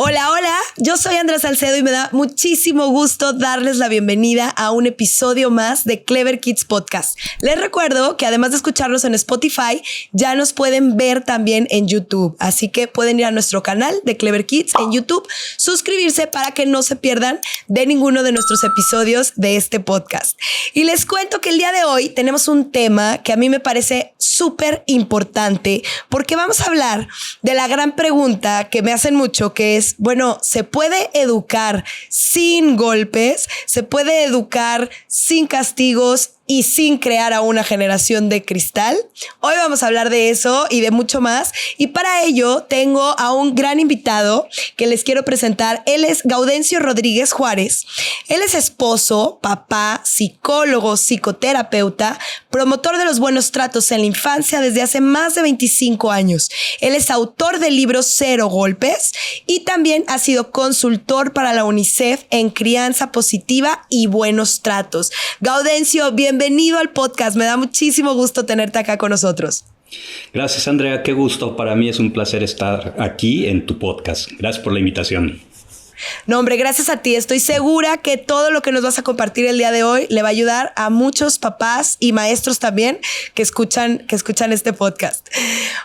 Hola, hola, yo soy Andrea Salcedo y me da muchísimo gusto darles la bienvenida a un episodio más de Clever Kids Podcast. Les recuerdo que además de escucharnos en Spotify, ya nos pueden ver también en YouTube. Así que pueden ir a nuestro canal de Clever Kids en YouTube, suscribirse para que no se pierdan de ninguno de nuestros episodios de este podcast. Y les cuento que el día de hoy tenemos un tema que a mí me parece súper importante porque vamos a hablar de la gran pregunta que me hacen mucho, que es, bueno, ¿se puede educar sin golpes? ¿Se puede educar sin castigos y sin crear a una generación de cristal? Hoy vamos a hablar de eso y de mucho más. Y para ello tengo a un gran invitado que les quiero presentar. Él es Gaudencio Rodríguez Juárez. Él es esposo, papá, psicólogo, psicoterapeuta, promotor de los buenos tratos en la infancia desde hace más de 25 años. Él es autor del libro Cero Golpes y también ha sido consultor para la UNICEF en crianza positiva y buenos tratos. Gaudencio, bienvenido al podcast. Me da muchísimo gusto tenerte acá con nosotros. Gracias, Andrea. Qué gusto. Para mí es un placer estar aquí en tu podcast. Gracias por la invitación. No, hombre, gracias a ti. Estoy segura que todo lo que nos vas a compartir el día de hoy le va a ayudar a muchos papás y maestros también que escuchan este podcast.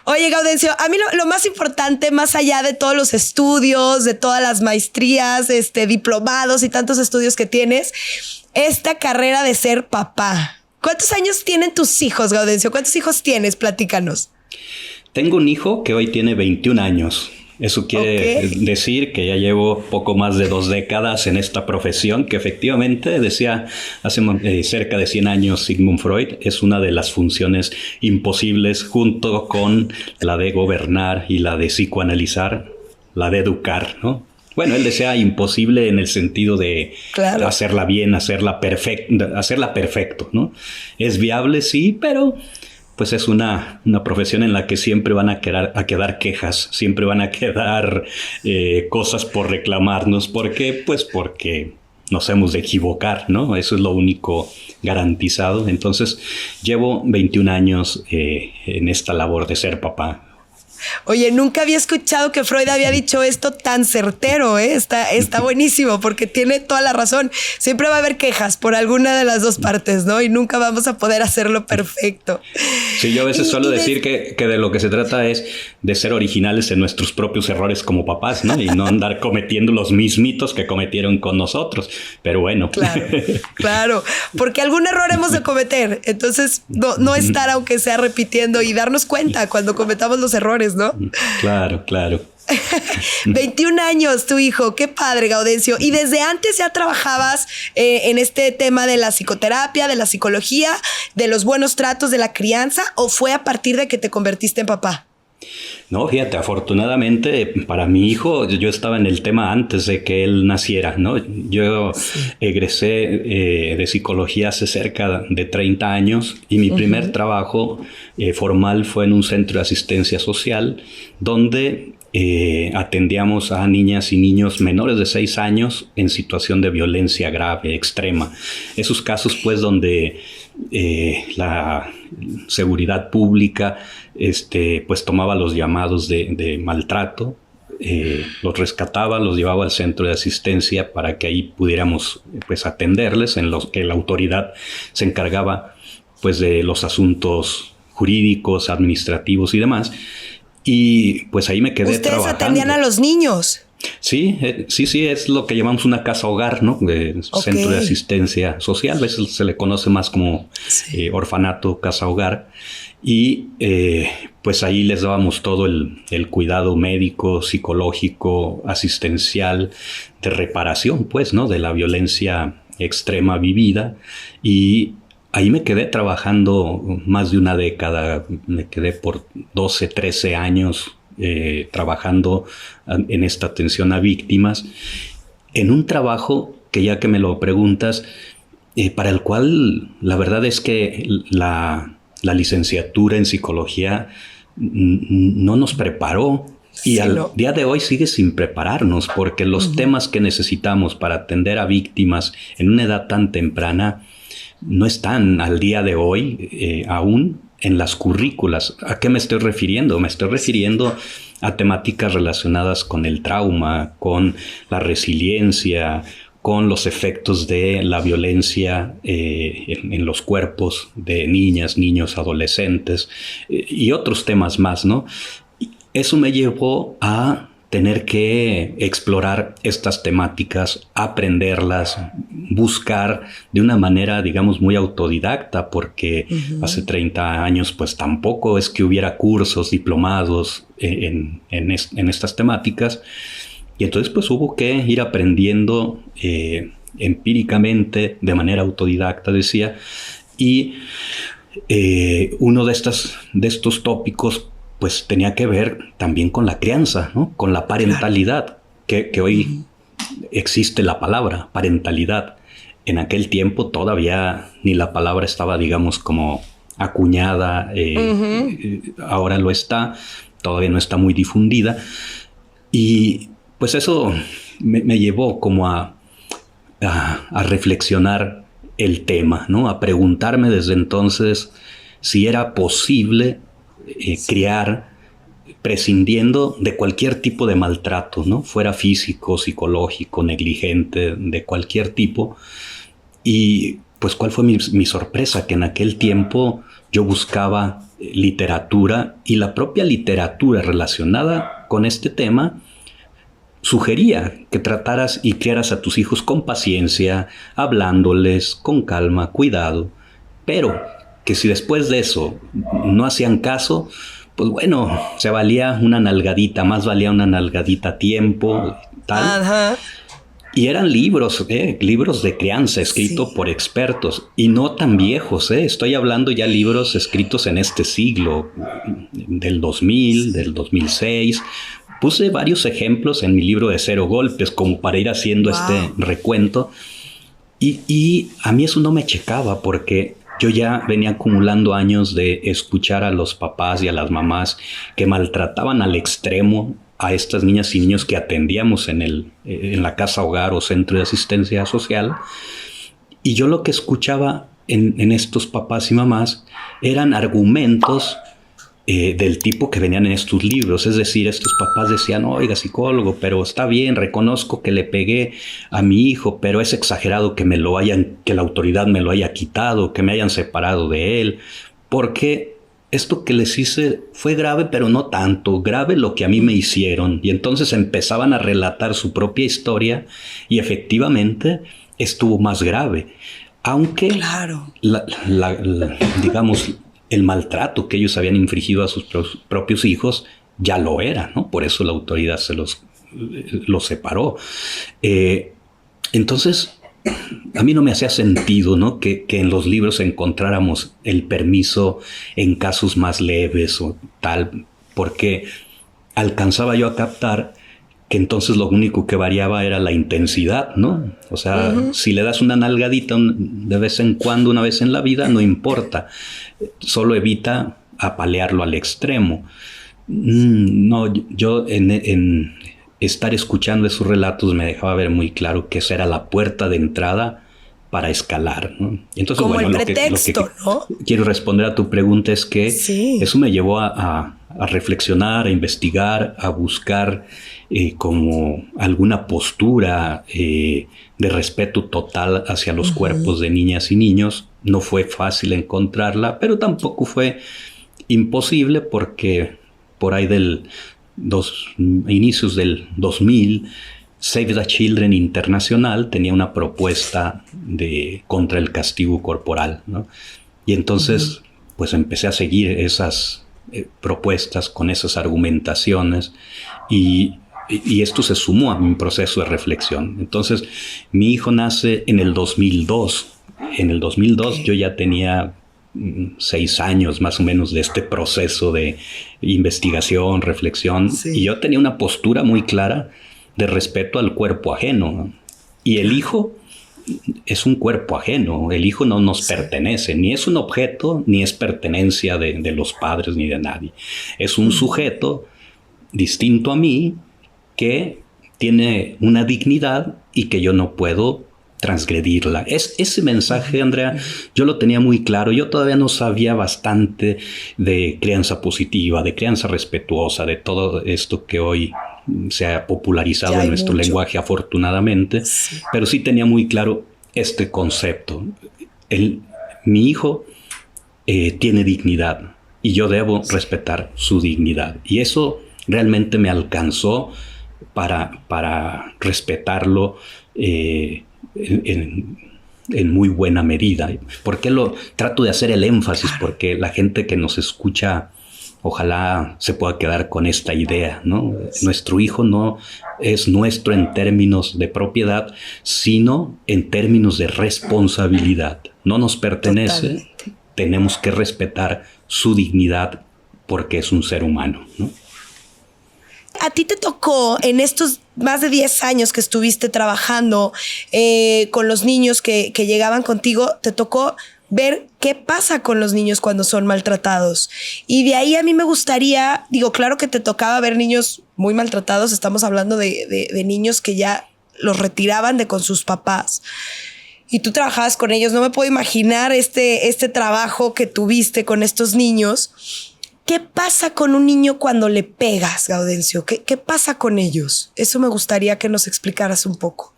Oye, Gaudencio, a mí lo más importante, más allá de todos los estudios, de todas las maestrías, diplomados y tantos estudios que tienes, esta carrera de ser papá. ¿Cuántos años tienen tus hijos, Gaudencio? ¿Cuántos hijos tienes? Platícanos. Tengo un hijo que hoy tiene 21 años. Eso quiere decir que ya llevo poco más de 2 décadas en esta profesión, que efectivamente, decía hace cerca de 100 años Sigmund Freud, es una de las funciones imposibles junto con la de gobernar y la de psicoanalizar, la de educar, ¿no? Bueno, él decía imposible en el sentido de hacerla bien, hacerla perfecto, ¿no? Es viable, sí, pero pues es una profesión en la que siempre van a quedar quejas, siempre van a quedar cosas por reclamarnos. ¿Por qué? Pues porque nos hemos de equivocar, ¿no? Eso es lo único garantizado. Entonces, llevo 21 años en esta labor de ser papá. Oye, nunca había escuchado que Freud había dicho esto tan certero, ¿eh? Está buenísimo porque tiene toda la razón. Siempre va a haber quejas por alguna de las dos partes, ¿no? Y nunca vamos a poder hacerlo perfecto. Sí, yo a veces suelo decir que de lo que se trata es de ser originales en nuestros propios errores como papás, ¿no? Y no andar cometiendo los mismitos que cometieron con nosotros. Pero bueno. Claro, porque algún error hemos de cometer. Entonces, no estar aunque sea repitiendo y darnos cuenta cuando cometamos los errores, ¿no? Claro. 21 años tu hijo, qué padre, Gaudencio. ¿Y desde antes ya trabajabas en este tema de la psicoterapia, de la psicología, de los buenos tratos, de la crianza, o fue a partir de que te convertiste en papá? No, fíjate, afortunadamente para mi hijo yo estaba en el tema antes de que él naciera, ¿no? Yo egresé de psicología hace cerca de 30 años y mi primer trabajo formal fue en un centro de asistencia social donde atendíamos a niñas y niños menores de 6 años en situación de violencia grave, extrema. Esos casos pues donde la seguridad pública pues tomaba los llamados de maltrato, los rescataba, los llevaba al centro de asistencia para que ahí pudiéramos pues atenderles, en los que la autoridad se encargaba pues de los asuntos jurídicos, administrativos y demás. Y pues ahí me quedé trabajando. ¿Ustedes atendían a los niños? Sí, es lo que llamamos una casa hogar, ¿no? Centro de asistencia social, a veces se le conoce más como orfanato, casa hogar. Y pues ahí les dábamos todo el cuidado médico, psicológico, asistencial, de reparación, pues, ¿no? De la violencia extrema vivida. Y ahí me quedé trabajando más de una década, me quedé por 12, 13 años trabajando en esta atención a víctimas, en un trabajo que, ya que me lo preguntas, para el cual la verdad es que la licenciatura en psicología no nos preparó. Y al día de hoy sigue sin prepararnos, porque los temas que necesitamos para atender a víctimas en una edad tan temprana no están al día de hoy aún en las currículas. ¿A qué me estoy refiriendo? Me estoy refiriendo a temáticas relacionadas con el trauma, con la resiliencia, con los efectos de la violencia en los cuerpos de niñas, niños, adolescentes y otros temas más, ¿no? Eso me llevó a tener que explorar estas temáticas, aprenderlas, buscar de una manera, digamos, muy autodidacta, porque hace 30 años pues tampoco es que hubiera cursos, diplomados en estas temáticas. Y entonces pues hubo que ir aprendiendo empíricamente, de manera autodidacta, decía. Y uno de estos tópicos pues tenía que ver también con la crianza, ¿no? Con la parentalidad, que hoy existe la palabra parentalidad. En aquel tiempo todavía ni la palabra estaba, digamos, como acuñada, ahora lo está, todavía no está muy difundida. Y pues eso me llevó como a reflexionar el tema, ¿no? A preguntarme desde entonces si era posible criar prescindiendo de cualquier tipo de maltrato, ¿no? Fuera físico, psicológico, negligente, de cualquier tipo. Y pues cuál fue mi sorpresa, que en aquel tiempo yo buscaba literatura, y la propia literatura relacionada con este tema sugería que trataras y criaras a tus hijos con paciencia, hablándoles con calma, cuidado, pero que si después de eso no hacían caso, pues bueno, se valía una nalgadita, más valía una nalgadita a tiempo, tal. Ajá. Y eran libros de crianza escritos por expertos, y no tan viejos, Estoy hablando ya libros escritos en este siglo, del 2000, del 2006. Puse varios ejemplos en mi libro de Cero Golpes, como para ir haciendo este recuento. Y a mí eso no me checaba, porque yo ya venía acumulando años de escuchar a los papás y a las mamás que maltrataban al extremo a estas niñas y niños que atendíamos en la casa hogar o centro de asistencia social. Y yo lo que escuchaba en estos papás y mamás eran argumentos del tipo que venían en estos libros. Es decir, estos papás decían: oiga, psicólogo, pero está bien, reconozco que le pegué a mi hijo, pero es exagerado que la autoridad me lo haya quitado, que me hayan separado de él, porque esto que les hice fue grave, pero no tanto grave lo que a mí me hicieron. Y entonces empezaban a relatar su propia historia, y efectivamente estuvo más grave. Aunque, claro, digamos, el maltrato que ellos habían infligido a sus propios hijos ya lo era, ¿no? Por eso la autoridad se los separó. Entonces, a mí no me hacía sentido, ¿no? Que en los libros encontráramos el permiso en casos más leves o tal, porque alcanzaba yo a captar que entonces lo único que variaba era la intensidad, ¿no? O sea, si le das una nalgadita de vez en cuando, una vez en la vida, no importa. Solo evita apalearlo al extremo. No, yo en estar escuchando esos relatos me dejaba ver muy claro que esa era la puerta de entrada para escalar, ¿no? Entonces, como bueno, el pretexto, ¿no? Quiero responder a tu pregunta es que eso me llevó a reflexionar, a investigar, a buscar como alguna postura de respeto total hacia los cuerpos de niñas y niños. No fue fácil encontrarla, pero tampoco fue imposible, porque por ahí inicios del 2000, Save the Children Internacional tenía una propuesta contra el castigo corporal, ¿no? Y entonces pues empecé a seguir esas propuestas con esas argumentaciones, y esto se sumó a mi proceso de reflexión. Entonces mi hijo nace en el 2002. En el 2002 yo ya tenía 6 años más o menos de este proceso de investigación, reflexión, y yo tenía una postura muy clara de respeto al cuerpo ajeno, ¿no? Y el hijo es un cuerpo ajeno, el hijo no nos pertenece, ni es un objeto, ni es pertenencia de los padres ni de nadie. Es un sujeto distinto a mí, que tiene una dignidad y que yo no puedo transgredirla. Ese mensaje, Andrea, yo lo tenía muy claro. Yo todavía no sabía bastante de crianza positiva, de crianza respetuosa, de todo esto que hoy se ha popularizado en nuestro lenguaje, afortunadamente, sí. Pero sí tenía muy claro este concepto. Mi hijo tiene dignidad y yo debo respetar su dignidad. Y eso realmente me alcanzó para respetarlo en muy buena medida. ¿Por qué lo trato de hacer el énfasis? Porque la gente que nos escucha ojalá se pueda quedar con esta idea, ¿no? Nuestro hijo no es nuestro en términos de propiedad, sino en términos de responsabilidad. No nos pertenece. Totalmente. Tenemos que respetar su dignidad porque es un ser humano, ¿no? A ti te tocó en estos más de 10 años que estuviste trabajando con los niños que llegaban contigo, te tocó ver qué pasa con los niños cuando son maltratados. Y de ahí a mí me gustaría, digo, claro que te tocaba ver niños muy maltratados, estamos hablando de niños que ya los retiraban con sus papás. Y tú trabajabas con ellos, no me puedo imaginar este trabajo que tuviste con estos niños. ¿Qué pasa con un niño cuando le pegas, Gaudencio? ¿Qué pasa con ellos? Eso me gustaría que nos explicaras un poco.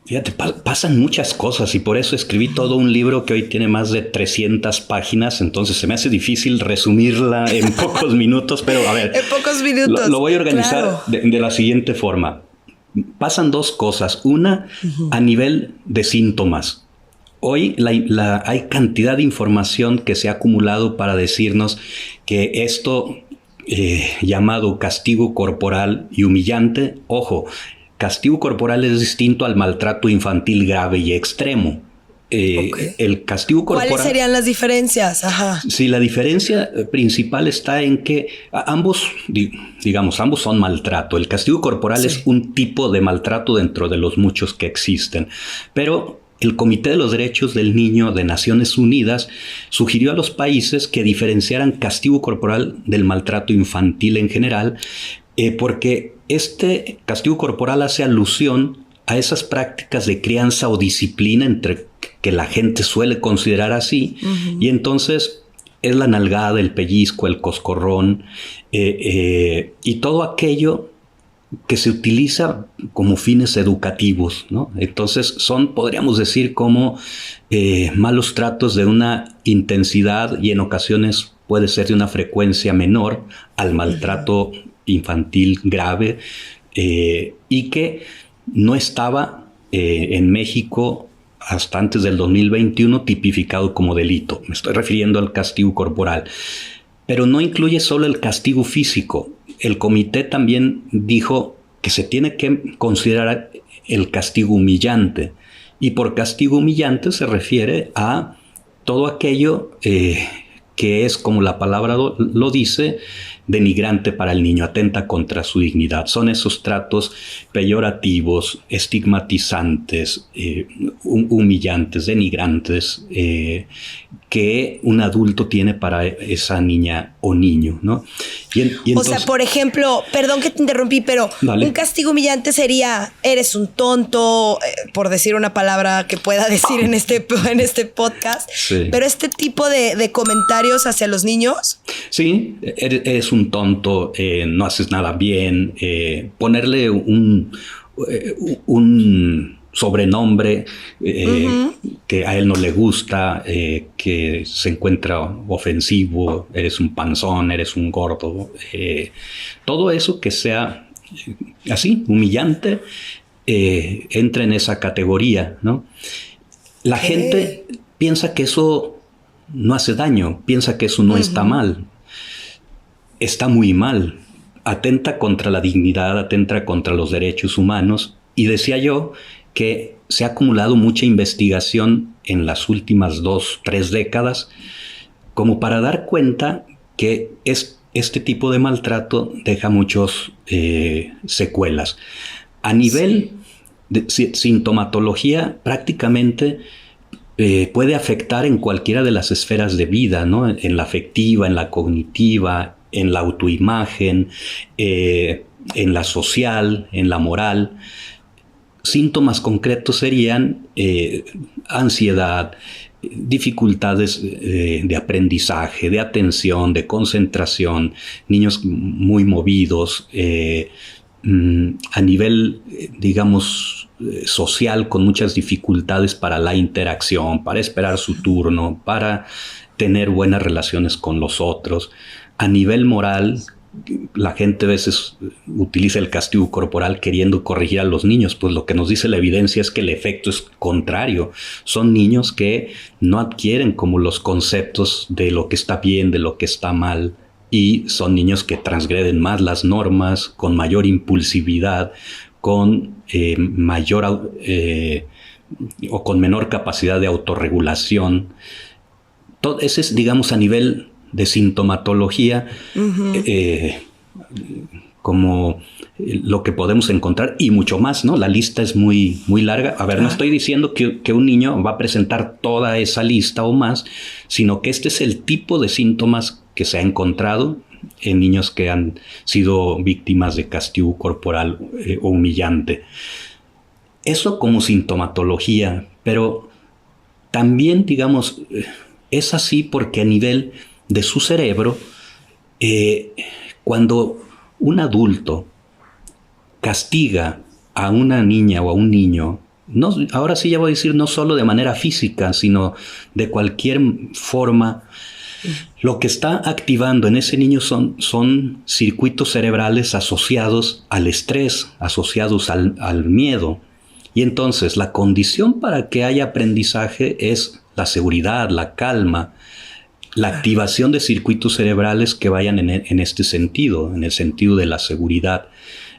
Fíjate, pasan muchas cosas y por eso escribí todo un libro que hoy tiene más de 300 páginas, entonces se me hace difícil resumirla en pocos minutos, pero a ver. En pocos minutos. Lo voy a organizar de la siguiente forma. Pasan dos cosas. Una, a nivel de síntomas. Hoy hay cantidad de información que se ha acumulado para decirnos que esto llamado castigo corporal y humillante, ojo, castigo corporal es distinto al maltrato infantil grave y extremo. Okay. El castigo corporal... ¿Cuáles serían las diferencias? Ajá. Sí, la diferencia principal está en que ambos son maltrato. El castigo corporal es un tipo de maltrato dentro de los muchos que existen, pero el Comité de los Derechos del Niño de Naciones Unidas sugirió a los países que diferenciaran castigo corporal del maltrato infantil en general, porque este castigo corporal hace alusión a esas prácticas de crianza o disciplina que la gente suele considerar así, y entonces es la nalgada, el pellizco, el coscorrón y todo aquello que se utiliza como fines educativos, ¿no? Entonces podríamos decir, como malos tratos de una intensidad y en ocasiones puede ser de una frecuencia menor al maltrato infantil grave y que no estaba en México hasta antes del 2021 tipificado como delito. Me estoy refiriendo al castigo corporal. Pero no incluye solo el castigo físico. El comité también dijo que se tiene que considerar el castigo humillante. Y por castigo humillante se refiere a todo aquello que es, como la palabra lo dice, denigrante para el niño, atenta contra su dignidad. Son esos tratos peyorativos, estigmatizantes, humillantes, denigrantes, que un adulto tiene para esa niña o niño, ¿no? Y entonces, o sea, por ejemplo, perdón que te interrumpí, pero dale. Un castigo humillante sería, eres un tonto, por decir una palabra que pueda decir en este podcast, sí. Pero este tipo de comentarios hacia los niños. Sí, eres un tonto, no haces nada bien, ponerle un sobrenombre que a él no le gusta, que se encuentra ofensivo, eres un panzón, eres un gordo, todo eso que sea así, humillante, entra en esa categoría, ¿no? La gente piensa que eso no hace daño, piensa que eso no está mal. Está muy mal, atenta contra la dignidad, atenta contra los derechos humanos. Y decía yo que se ha acumulado mucha investigación en las últimas 2-3 décadas como para dar cuenta que este tipo de maltrato deja muchas secuelas. A nivel de sintomatología, prácticamente puede afectar en cualquiera de las esferas de vida, ¿no? En la afectiva, en la cognitiva, en la autoimagen, en la social, en la moral. síntomas concretos serían ansiedad, dificultades de aprendizaje, de atención, de concentración, niños muy movidos, a nivel, digamos, social, con muchas dificultades para la interacción, para esperar su turno, para tener buenas relaciones con los otros. A nivel moral, la gente a veces utiliza el castigo corporal queriendo corregir a los niños, pues lo que nos dice la evidencia es que el efecto es contrario. Son niños que no adquieren como los conceptos de lo que está bien, de lo que está mal, y son niños que transgreden más las normas, con mayor impulsividad, con mayor o con menor capacidad de autorregulación. Todo ese es, digamos, a nivel de sintomatología, como lo que podemos encontrar, y mucho más, ¿no? La lista es muy, muy larga. A ver, no estoy diciendo que un niño va a presentar toda esa lista o más, sino que este es el tipo de síntomas que se ha encontrado en niños que han sido víctimas de castigo corporal o humillante. Eso como sintomatología, pero también, digamos, es así porque a nivel de su cerebro, cuando un adulto castiga a una niña o a un niño, no, ahora sí ya voy a decir no solo de manera física, sino de cualquier forma, lo que está activando en ese niño son circuitos cerebrales asociados al estrés, asociados al miedo. Y entonces la condición para que haya aprendizaje es la seguridad, la calma, la activación de circuitos cerebrales que vayan en este sentido, en el sentido de la seguridad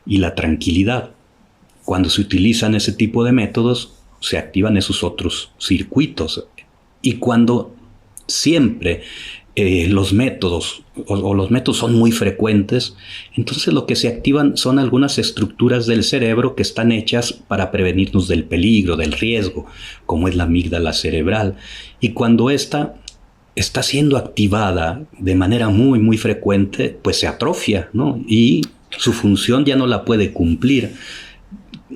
y la tranquilidad. Cuando se utilizan ese tipo de métodos, se activan esos otros circuitos. Y cuando siempre los métodos o los métodos son muy frecuentes, entonces lo que se activan son algunas estructuras del cerebro que están hechas para prevenirnos del peligro, del riesgo, como es la amígdala cerebral. Y cuando esta está siendo activada de manera muy, muy frecuente, pues se atrofia, ¿no? Y su función ya no la puede cumplir.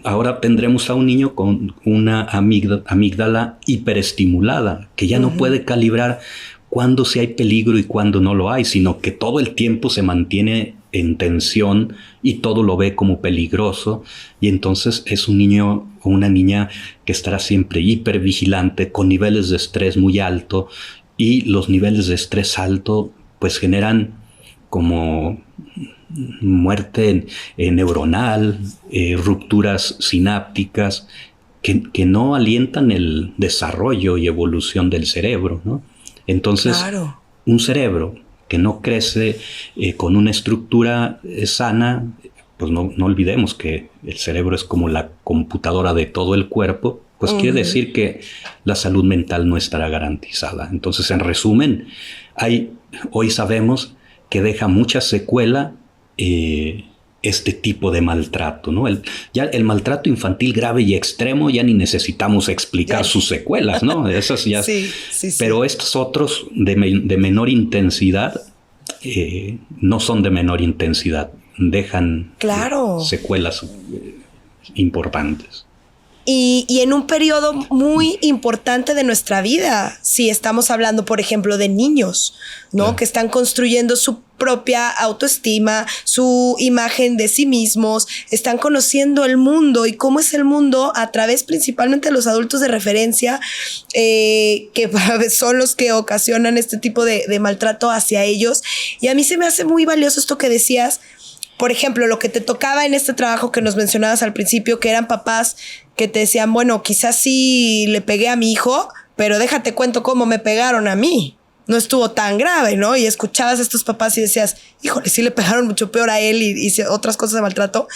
Ahora tendremos a un niño con una amígdala hiperestimulada, que ya no puede calibrar cuándo sí hay peligro y cuándo no lo hay, sino que todo el tiempo se mantiene en tensión y todo lo ve como peligroso. Y entonces es un niño o una niña que estará siempre hipervigilante, con niveles de estrés muy alto, y los niveles de estrés alto pues generan como muerte neuronal, rupturas sinápticas que no alientan el desarrollo y evolución del cerebro, ¿no? Entonces, claro, un cerebro que no crece con una estructura sana, pues no olvidemos que el cerebro es como la computadora de todo el cuerpo, pues quiere decir que la salud mental no estará garantizada. Entonces, en resumen, hoy sabemos que deja mucha secuela este tipo de maltrato, ¿no? Ya el maltrato infantil grave y extremo ya ni necesitamos explicar sus secuelas, ¿no? Esas ya. Sí. Pero estos otros de menor intensidad no son de menor intensidad, dejan secuelas importantes. Y en un periodo muy importante de nuestra vida, si estamos hablando, por ejemplo, de niños, ¿no? Claro. Que están construyendo su propia autoestima, su imagen de sí mismos, están conociendo el mundo y cómo es el mundo a través principalmente de los adultos de referencia, que son los que ocasionan este tipo de maltrato hacia ellos. Y a mí se me hace muy valioso esto que decías. Por ejemplo, lo que te tocaba en este trabajo que nos mencionabas al principio, que eran papás que te decían, bueno, quizás sí le pegué a mi hijo, pero déjate cuento cómo me pegaron a mí. No estuvo tan grave, ¿no? Y escuchabas a estos papás y decías, híjole, sí le pegaron mucho peor a él y otras cosas de maltrato.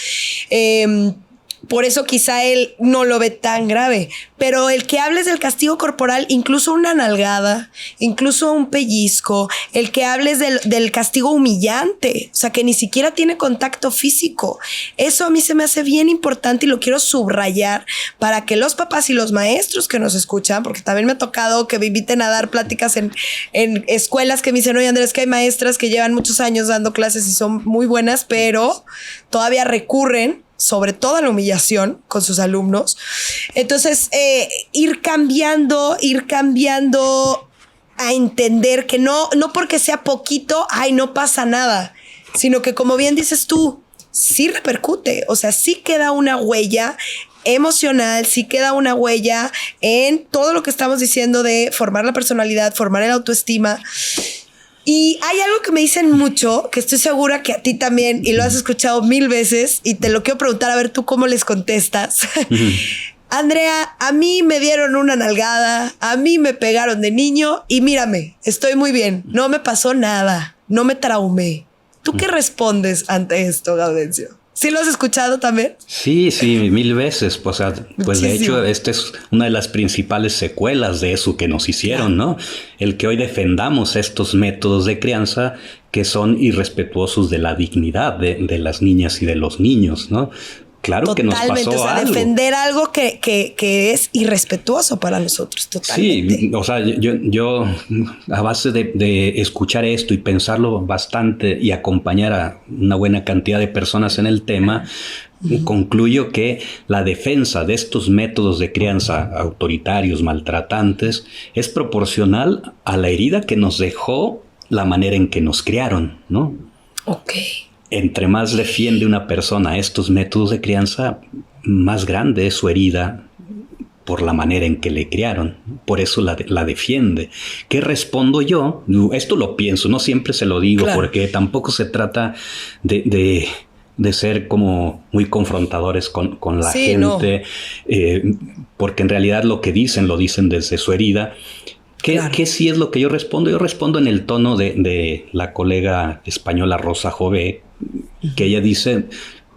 Por eso quizá él no lo ve tan grave. Pero el que hables del castigo corporal, incluso una nalgada, incluso un pellizco, el que hables del castigo humillante, o sea, que ni siquiera tiene contacto físico, eso a mí se me hace bien importante y lo quiero subrayar para que los papás y los maestros que nos escuchan, porque también me ha tocado que me inviten a dar pláticas en escuelas que me dicen, oye Andrés, que hay maestras que llevan muchos años dando clases y son muy buenas, pero todavía recurren. sobre todo la humillación con sus alumnos. Entonces, ir cambiando a entender que no porque sea poquito, ay, no pasa nada, sino que, como bien dices tú, sí repercute, o sea, sí queda una huella emocional, sí queda una huella en todo lo que estamos diciendo de formar la personalidad, formar el autoestima. Y hay algo que me dicen mucho, que estoy segura que a ti también, y lo has escuchado 1000 veces, y te lo quiero preguntar a ver tú cómo les contestas. Andrea, a mí me dieron una nalgada, a mí me pegaron de niño y mírame, estoy muy bien, no me pasó nada, no me traumé. ¿Tú qué respondes ante esto, Gaudencio? ¿Sí lo has escuchado también? Sí, 1000 veces. Pues de hecho, esta es una de las principales secuelas de eso que nos hicieron, ¿no? El que hoy defendamos estos métodos de crianza que son irrespetuosos de la dignidad de las niñas y de los niños, ¿no? Claro. Totalmente, que nos pasó, o sea, algo. Defender algo que es irrespetuoso para nosotros, totalmente. Sí, o sea, yo a base de escuchar esto y pensarlo bastante y acompañar a una buena cantidad de personas en el tema, concluyo que la defensa de estos métodos de crianza autoritarios, maltratantes, es proporcional a la herida que nos dejó la manera en que nos criaron, ¿no? Ok. Entre más defiende una persona estos métodos de crianza, más grande es su herida por la manera en que le criaron. Por eso la defiende. ¿Qué respondo yo? Esto lo pienso, no siempre se lo digo, claro, porque tampoco se trata de ser como muy confrontadores con la gente, no. Porque en realidad lo dicen desde su herida. ¿Qué sí es lo que yo respondo? Yo respondo en el tono de la colega española Rosa Jové, que ella dice,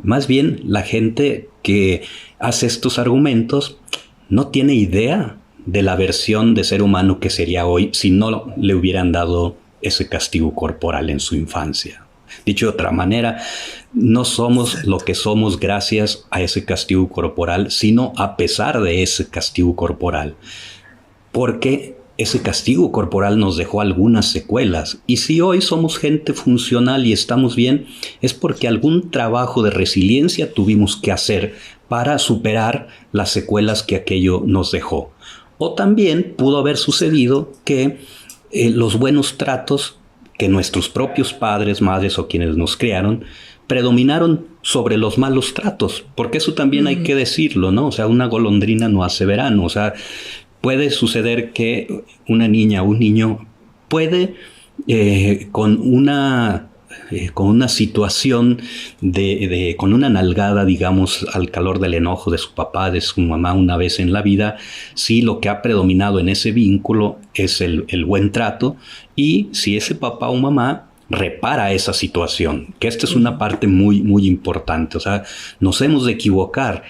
más bien la gente que hace estos argumentos no tiene idea de la versión de ser humano que sería hoy si no le hubieran dado ese castigo corporal en su infancia. Dicho de otra manera, no somos lo que somos gracias a ese castigo corporal, sino a pesar de ese castigo corporal. Porque ese castigo corporal nos dejó algunas secuelas, y si hoy somos gente funcional y estamos bien, es porque algún trabajo de resiliencia tuvimos que hacer para superar las secuelas que aquello nos dejó. O también pudo haber sucedido que los buenos tratos que nuestros propios padres, madres o quienes nos criaron predominaron sobre los malos tratos, porque eso también hay que decirlo, ¿no? O sea, una golondrina no hace verano, o sea, puede suceder que una niña o un niño puede, con una situación con una nalgada, digamos, al calor del enojo de su papá, de su mamá una vez en la vida, sí, lo que ha predominado en ese vínculo es el buen trato, y si ese papá o mamá repara esa situación, que esta es una parte muy, muy importante. O sea, nos hemos de equivocar.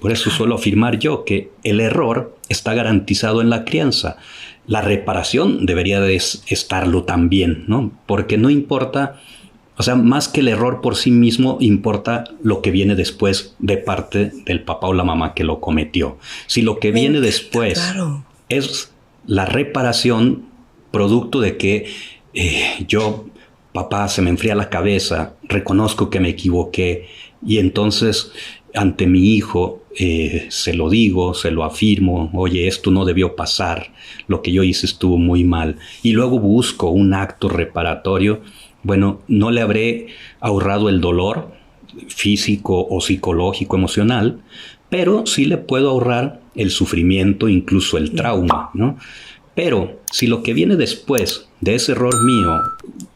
Por eso suelo afirmar yo que el error está garantizado en la crianza. La reparación debería de estarlo también, ¿no? Porque no importa, o sea, más que el error por sí mismo, importa lo que viene después de parte del papá o la mamá que lo cometió. Si lo que viene después es la reparación, producto de que yo, papá, se me enfría la cabeza, reconozco que me equivoqué, y entonces ante mi hijo se lo digo, se lo afirmo, oye, esto no debió pasar, lo que yo hice estuvo muy mal, y luego busco un acto reparatorio. Bueno, no le habré ahorrado el dolor físico o psicológico, emocional, pero sí le puedo ahorrar el sufrimiento, incluso el trauma, ¿no? Pero si lo que viene después de ese error mío,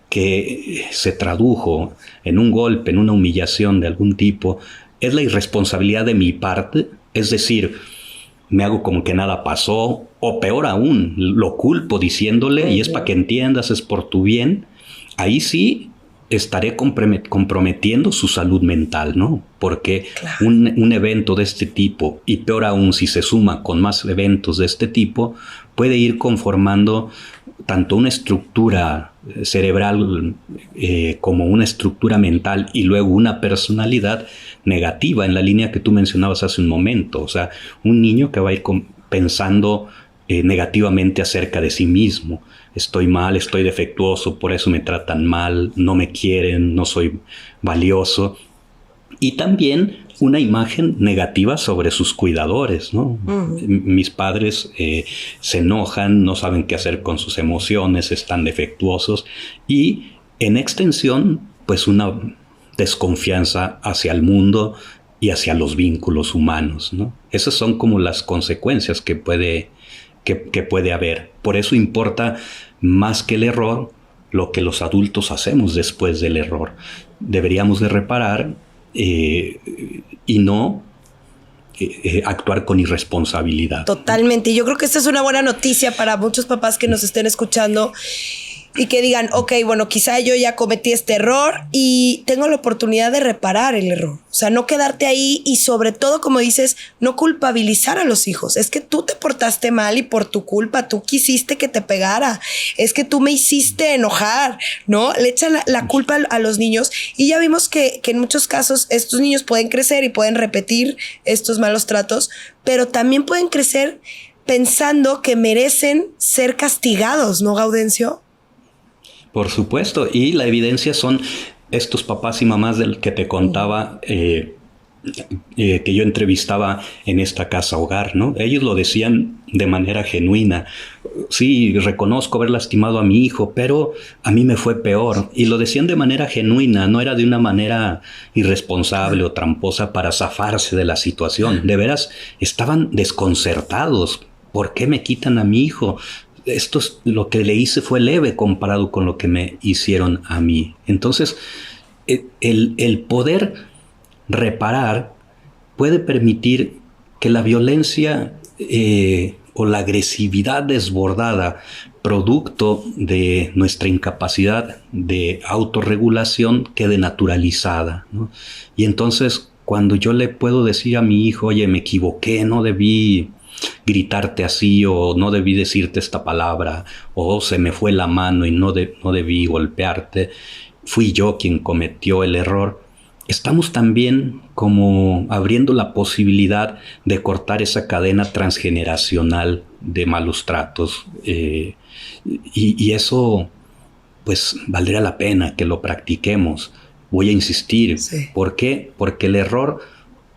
que se tradujo en un golpe, en una humillación de algún tipo, es la irresponsabilidad de mi parte, es decir, me hago como que nada pasó, o peor aún, lo culpo diciéndole, y es para que entiendas, es por tu bien, ahí sí estaré comprometiendo su salud mental, ¿no? Porque un evento de este tipo, y peor aún si se suma con más eventos de este tipo, puede ir conformando tanto una estructura cerebral como una estructura mental, y luego una personalidad negativa en la línea que tú mencionabas hace un momento. O sea, un niño que va a ir pensando negativamente acerca de sí mismo. Estoy mal, estoy defectuoso, por eso me tratan mal, no me quieren, no soy valioso. Y también una imagen negativa sobre sus cuidadores, ¿no? Mis padres se enojan, no saben qué hacer con sus emociones, están defectuosos y en extensión, pues una desconfianza hacia el mundo y hacia los vínculos humanos, ¿no? Esas son como las consecuencias que puede haber. Por eso importa más que el error lo que los adultos hacemos después del error. Deberíamos de reparar y no actuar con irresponsabilidad. Totalmente. Y yo creo que esta es una buena noticia para muchos papás que nos estén escuchando y que digan, ok, bueno, quizá yo ya cometí este error y tengo la oportunidad de reparar el error. O sea, no quedarte ahí y sobre todo, como dices, no culpabilizar a los hijos. Es que tú te portaste mal y por tu culpa tú quisiste que te pegara. Es que tú me hiciste enojar, ¿no? Le echan la culpa a los niños y ya vimos que en muchos casos estos niños pueden crecer y pueden repetir estos malos tratos, pero también pueden crecer pensando que merecen ser castigados, ¿no, Gaudencio? Por supuesto, y la evidencia son estos papás y mamás del que te contaba que yo entrevistaba en esta casa hogar, ¿no? Ellos lo decían de manera genuina. Sí, reconozco haber lastimado a mi hijo, pero a mí me fue peor. Y lo decían de manera genuina, no era de una manera irresponsable o tramposa para zafarse de la situación. De veras, estaban desconcertados. ¿Por qué me quitan a mi hijo? Lo que le hice fue leve comparado con lo que me hicieron a mí. Entonces, el poder reparar puede permitir que la violencia o la agresividad desbordada, producto de nuestra incapacidad de autorregulación, quede naturalizada, ¿no? Y entonces, cuando yo le puedo decir a mi hijo, oye, me equivoqué, no debí gritarte así, o no debí decirte esta palabra, o se me fue la mano y no debí golpearte, fui yo quien cometió el error. Estamos también como abriendo la posibilidad de cortar esa cadena transgeneracional de malos tratos, y eso pues valdría la pena que lo practiquemos. Voy a insistir. Sí. ¿Por qué? Porque el error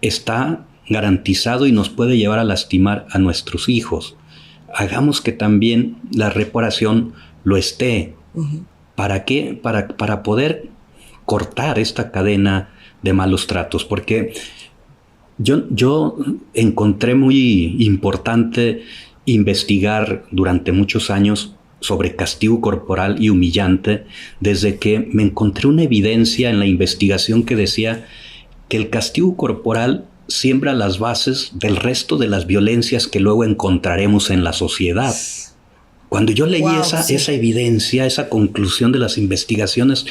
está garantizado y nos puede llevar a lastimar a nuestros hijos. Hagamos que también la reparación lo esté. ¿Para qué? Para poder cortar esta cadena de malos tratos. Porque yo encontré muy importante investigar durante muchos años sobre castigo corporal y humillante, desde que me encontré una evidencia en la investigación que decía que el castigo corporal siembra las bases del resto de las violencias que luego encontraremos en la sociedad. Cuando yo leí esa evidencia, esa conclusión de las investigaciones,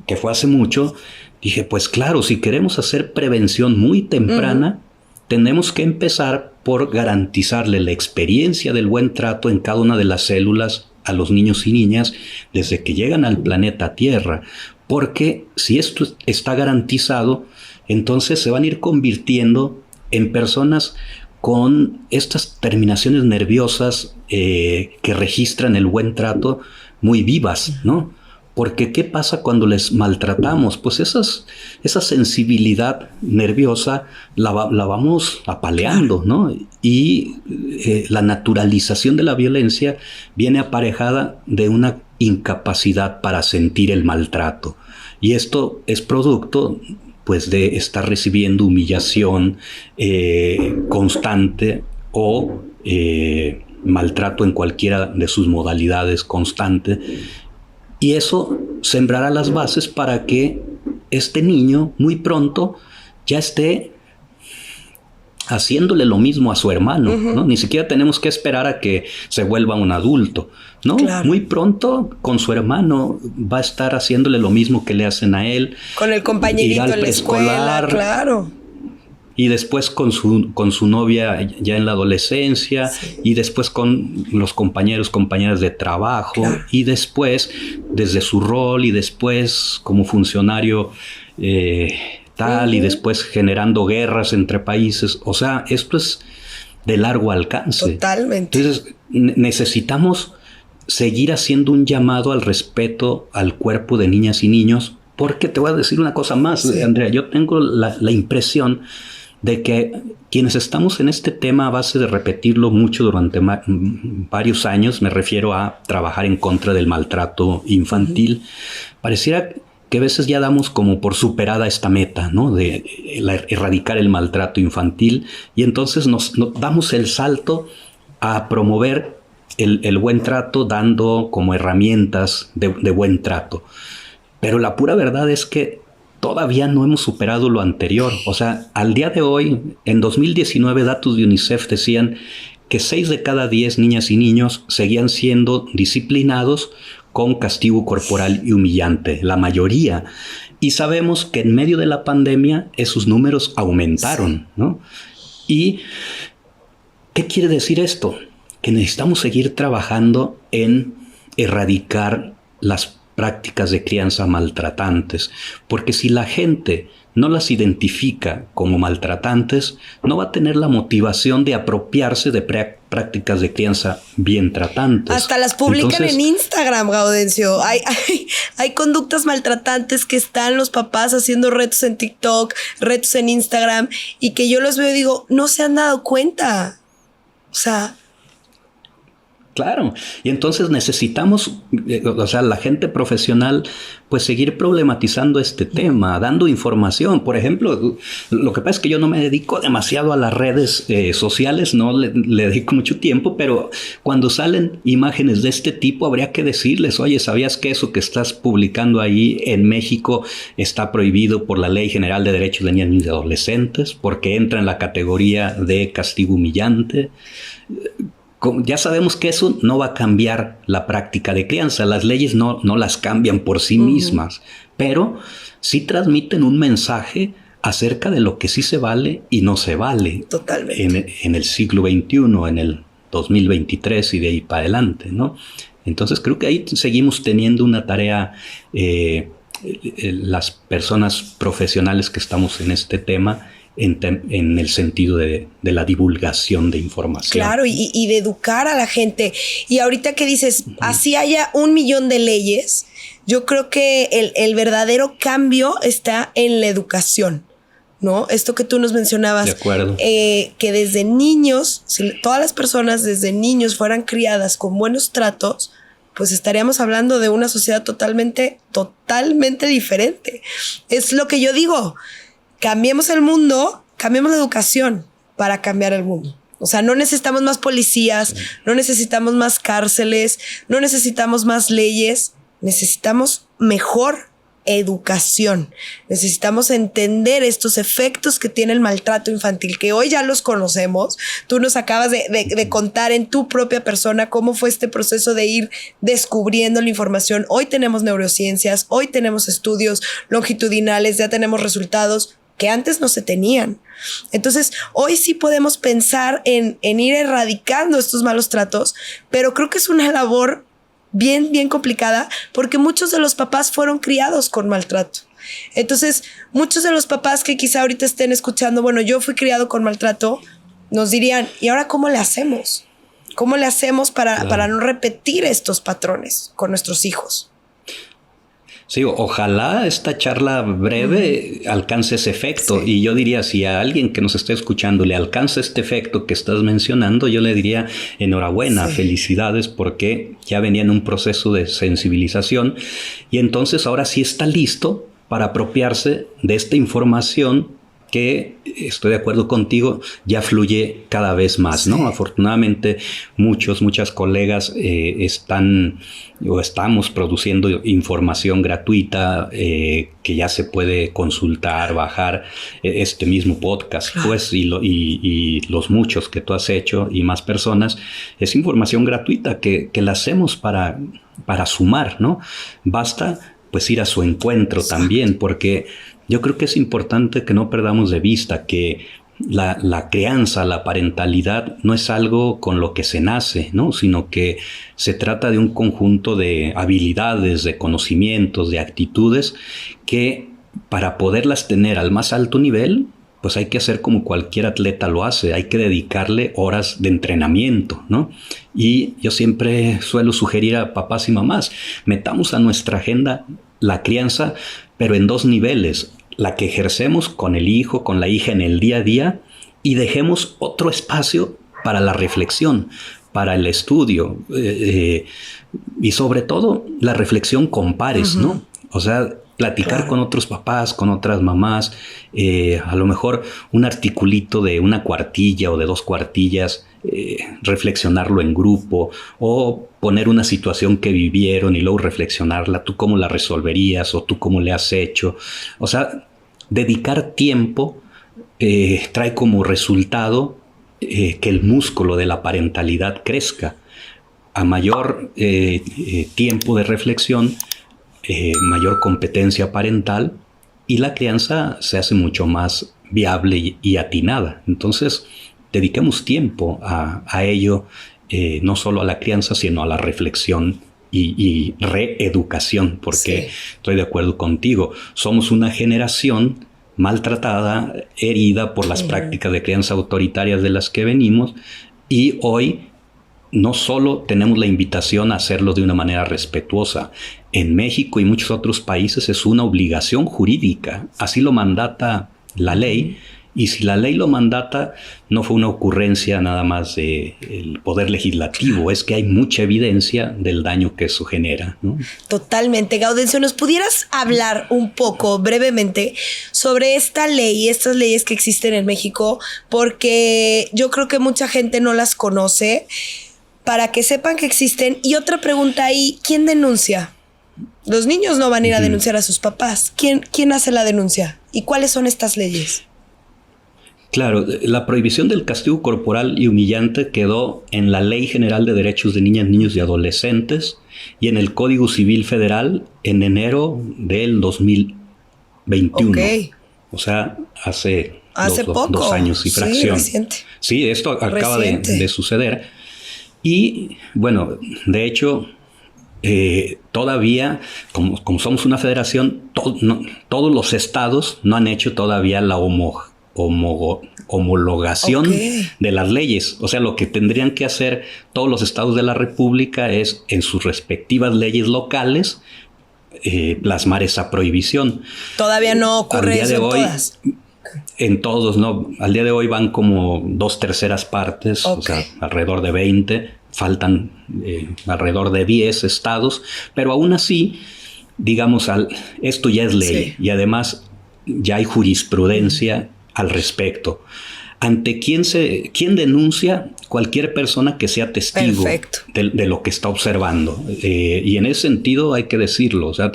que fue hace mucho, dije, pues claro, si queremos hacer prevención muy temprana, tenemos que empezar por garantizarle la experiencia del buen trato en cada una de las células a los niños y niñas desde que llegan al planeta Tierra. Porque si esto está garantizado, entonces se van a ir convirtiendo en personas con estas terminaciones nerviosas que registran el buen trato muy vivas, ¿no? Porque ¿qué pasa cuando les maltratamos? Pues esa sensibilidad nerviosa la vamos apaleando, ¿no? Y la naturalización de la violencia viene aparejada de una incapacidad para sentir el maltrato. Y esto es producto pues de estar recibiendo humillación constante o maltrato en cualquiera de sus modalidades constante. Y eso sembrará las bases para que este niño muy pronto ya esté haciéndole lo mismo a su hermano, ¿no? Ni siquiera tenemos que esperar a que se vuelva un adulto, ¿no? Claro. Muy pronto con su hermano va a estar haciéndole lo mismo que le hacen a él. Con el compañerito en la escuela, claro. Y después con su novia ya en la adolescencia, sí. Y después con los compañeras de trabajo, claro. Y después desde su rol y después como funcionario y después generando guerras entre países. O sea, esto es de largo alcance. Totalmente. Entonces necesitamos seguir haciendo un llamado al respeto al cuerpo de niñas y niños, Porque te voy a decir una cosa más, sí. Andrea, yo tengo la impresión de que quienes estamos en este tema a base de repetirlo mucho durante varios años, me refiero a trabajar en contra del maltrato infantil, pareciera que a veces ya damos como por superada esta meta, ¿no? De erradicar el maltrato infantil, y entonces nos damos el salto a promover el buen trato, dando como herramientas de buen trato. Pero la pura verdad es que todavía no hemos superado lo anterior. O sea, al día de hoy, en 2019, datos de UNICEF decían que 6 de cada 10 niñas y niños seguían siendo disciplinados con castigo corporal y humillante, la mayoría. Y sabemos que en medio de la pandemia esos números aumentaron, ¿no? ¿Y qué quiere decir esto? Que necesitamos seguir trabajando en erradicar las prácticas de crianza maltratantes, porque si la gente no las identifica como maltratantes, no va a tener la motivación de apropiarse de prácticas de crianza bien tratantes. Hasta las publican en Instagram, Gaudencio. Hay conductas maltratantes que están los papás haciendo retos en TikTok, retos en Instagram, y que yo los veo y digo, no se han dado cuenta. O sea... Claro, y entonces necesitamos, o sea, la gente profesional, pues seguir problematizando este tema, dando información. Por ejemplo, lo que pasa es que yo no me dedico demasiado a las redes sociales, no le dedico mucho tiempo, pero cuando salen imágenes de este tipo habría que decirles, oye, ¿sabías que eso que estás publicando ahí en México está prohibido por la Ley General de Derechos de Niños y Adolescentes porque entra en la categoría de castigo humillante? Ya sabemos que eso no va a cambiar la práctica de crianza. Las leyes no las cambian por sí mismas, pero sí transmiten un mensaje acerca de lo que sí se vale y no se vale. Totalmente. En el siglo XXI, en el 2023 y de ahí para adelante, ¿no? Entonces creo que ahí seguimos teniendo una tarea, las personas profesionales que estamos en este tema, en el sentido de la divulgación de información. Claro, y de educar a la gente. Y ahorita que dices, así haya 1 millón de leyes, yo creo que el verdadero cambio está en la educación, ¿no? Esto que tú nos mencionabas. De acuerdo. Que desde niños, si todas las personas desde niños fueran criadas con buenos tratos, pues estaríamos hablando de una sociedad totalmente diferente. Es lo que yo digo. Cambiemos el mundo, cambiemos la educación para cambiar el mundo. O sea, no necesitamos más policías, no necesitamos más cárceles, no necesitamos más leyes, necesitamos mejor educación. Necesitamos entender estos efectos que tiene el maltrato infantil, que hoy ya los conocemos. Tú nos acabas de contar en tu propia persona cómo fue este proceso de ir descubriendo la información. Hoy tenemos neurociencias, hoy tenemos estudios longitudinales, ya tenemos resultados que antes no se tenían. Entonces, hoy sí podemos pensar en ir erradicando estos malos tratos, pero creo que es una labor bien complicada porque muchos de los papás fueron criados con maltrato. Entonces, muchos de los papás que quizá ahorita estén escuchando, bueno, yo fui criado con maltrato, nos dirían, ¿y ahora cómo le hacemos? ¿Cómo le hacemos para no repetir estos patrones con nuestros hijos? Sí, ojalá esta charla breve alcance ese efecto. Sí. Y yo diría, si a alguien que nos esté escuchando le alcanza este efecto que estás mencionando, yo le diría enhorabuena, felicidades, porque ya venía en un proceso de sensibilización y entonces ahora sí está listo para apropiarse de esta información que, estoy de acuerdo contigo, ya fluye cada vez más, ¿no? Afortunadamente, muchas colegas estamos produciendo información gratuita que ya se puede consultar, bajar este mismo podcast, pues, y los muchos que tú has hecho y más personas. Es información gratuita que la hacemos para sumar, ¿no? Basta, pues, ir a su encuentro también, porque yo creo que es importante que no perdamos de vista que la crianza, la parentalidad no es algo con lo que se nace, ¿no? Sino que se trata de un conjunto de habilidades, de conocimientos, de actitudes que para poderlas tener al más alto nivel, pues hay que hacer como cualquier atleta lo hace, hay que dedicarle horas de entrenamiento, ¿no? Y yo siempre suelo sugerir a papás y mamás, metamos a nuestra agenda la crianza, pero en dos niveles. La que ejercemos con el hijo, con la hija en el día a día, y dejemos otro espacio para la reflexión, para el estudio, y sobre todo la reflexión con pares, ¿no? O sea, platicar con otros papás, con otras mamás, a lo mejor un articulito de una cuartilla o de 2 cuartillas, reflexionarlo en grupo, o poner una situación que vivieron y luego reflexionarla, tú cómo la resolverías o tú cómo le has hecho. O sea, dedicar tiempo trae como resultado que el músculo de la parentalidad crezca. A mayor tiempo de reflexión, mayor competencia parental, y la crianza se hace mucho más viable y atinada. Entonces, dediquemos tiempo a ello, no solo a la crianza, sino a la reflexión y reeducación, porque estoy de acuerdo contigo. Somos una generación maltratada, herida por las prácticas de crianza autoritarias de las que venimos, y hoy no solo tenemos la invitación a hacerlo de una manera respetuosa. En México y muchos otros países es una obligación jurídica. Así lo mandata la ley. Y si la ley lo mandata, no fue una ocurrencia nada más del Poder Legislativo. Es que hay mucha evidencia del daño que eso genera, ¿no? Totalmente. Gaudencio, ¿nos pudieras hablar un poco brevemente sobre esta ley y estas leyes que existen en México? Porque yo creo que mucha gente no las conoce, para que sepan que existen. Y otra pregunta ahí, ¿quién denuncia? Los niños no van a ir a denunciar a sus papás. ¿Quién hace la denuncia? ¿Y cuáles son estas leyes? Claro, la prohibición del castigo corporal y humillante quedó en la Ley General de Derechos de Niñas, Niños y Adolescentes y en el Código Civil Federal en enero del 2021. Okay. O sea, hace poco. 2 años y fracción. Reciente. Sí, esto acaba de suceder. Y bueno, de hecho, todavía, como somos una federación, todos los estados no han hecho todavía la homologación de las leyes. O sea, lo que tendrían que hacer todos los estados de la República es, en sus respectivas leyes locales, plasmar esa prohibición. Todavía no ocurre eso en todas. En todos, ¿no? Al día de hoy van como 2/3 partes, o sea, alrededor de 20. Faltan alrededor de 10 estados, pero aún así, digamos, esto ya es ley y además ya hay jurisprudencia al respecto. ¿Ante quién denuncia? Cualquier persona que sea testigo de lo que está observando. Y en ese sentido hay que decirlo, o sea,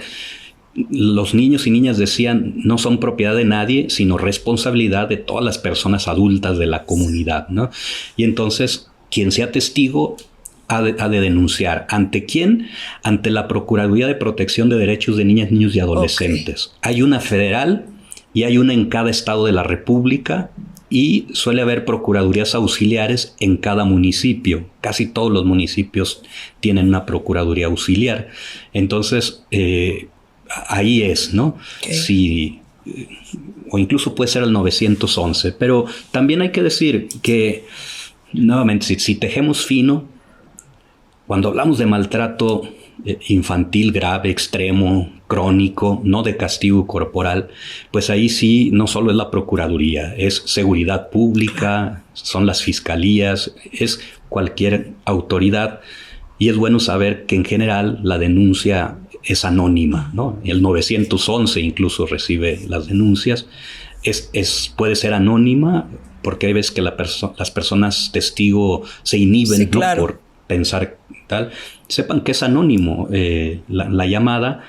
los niños y niñas decían, no son propiedad de nadie, sino responsabilidad de todas las personas adultas de la comunidad, ¿no? Y entonces, quien sea testigo ha de denunciar. ¿Ante quién? Ante la Procuraduría de Protección de Derechos de Niñas, Niños y Adolescentes. Hay una federal y hay una en cada estado de la República, y suele haber procuradurías auxiliares en cada municipio. Casi todos los municipios tienen una procuraduría auxiliar. Entonces, ahí es, ¿no? Sí, o incluso puede ser el 911. Pero también hay que decir que, nuevamente, si tejemos fino, cuando hablamos de maltrato infantil grave, extremo, crónico, no de castigo corporal, pues ahí sí no solo es la Procuraduría, es seguridad pública, son las fiscalías, es cualquier autoridad. Y es bueno saber que en general la denuncia es anónima, ¿no? El 911 incluso recibe las denuncias. Puede ser anónima porque hay veces que las personas testigo se inhiben, ¿no? Por pensar tal. Sepan que es anónimo la llamada.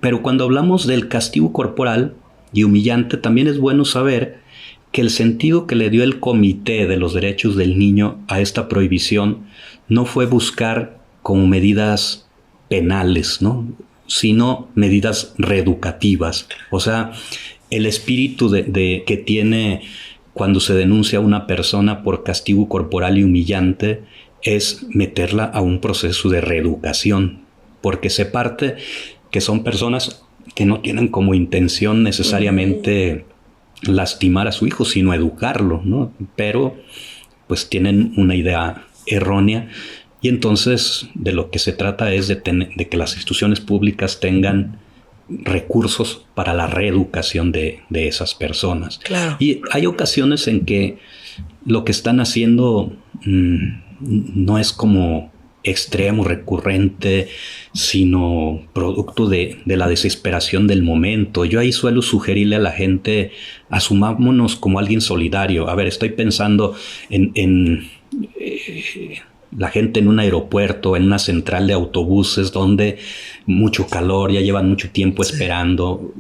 Pero cuando hablamos del castigo corporal y humillante, también es bueno saber que el sentido que le dio el Comité de los Derechos del Niño a esta prohibición no fue buscar como medidas penales, ¿no? Sino medidas reeducativas. O sea, el espíritu que tiene cuando se denuncia a una persona por castigo corporal y humillante es meterla a un proceso de reeducación, porque se parte que son personas que no tienen como intención necesariamente lastimar a su hijo, sino educarlo, ¿no? Pero pues tienen una idea errónea, y entonces de lo que se trata es de que las instituciones públicas tengan recursos para la reeducación de esas personas. Claro. Y hay ocasiones en que lo que están haciendo no es como extremo, recurrente, sino producto de la desesperación del momento. Yo ahí suelo sugerirle a la gente, asumámonos como alguien solidario. A ver, estoy pensando en la gente en un aeropuerto, en una central de autobuses donde mucho calor, ya llevan mucho tiempo esperando,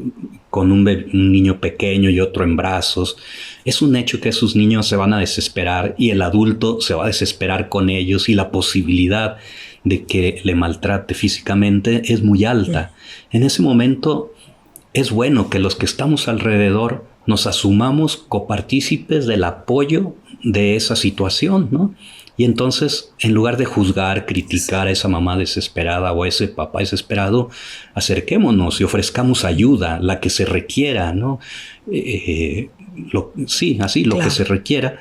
con un niño pequeño y otro en brazos. Es un hecho que esos niños se van a desesperar y el adulto se va a desesperar con ellos, y la posibilidad de que le maltrate físicamente es muy alta. En ese momento es bueno que los que estamos alrededor nos asumamos copartícipes del apoyo de esa situación, ¿no? Y entonces, en lugar de juzgar, criticar a esa mamá desesperada o a ese papá desesperado, acerquémonos y ofrezcamos ayuda, la que se requiera, ¿no? Lo que se requiera,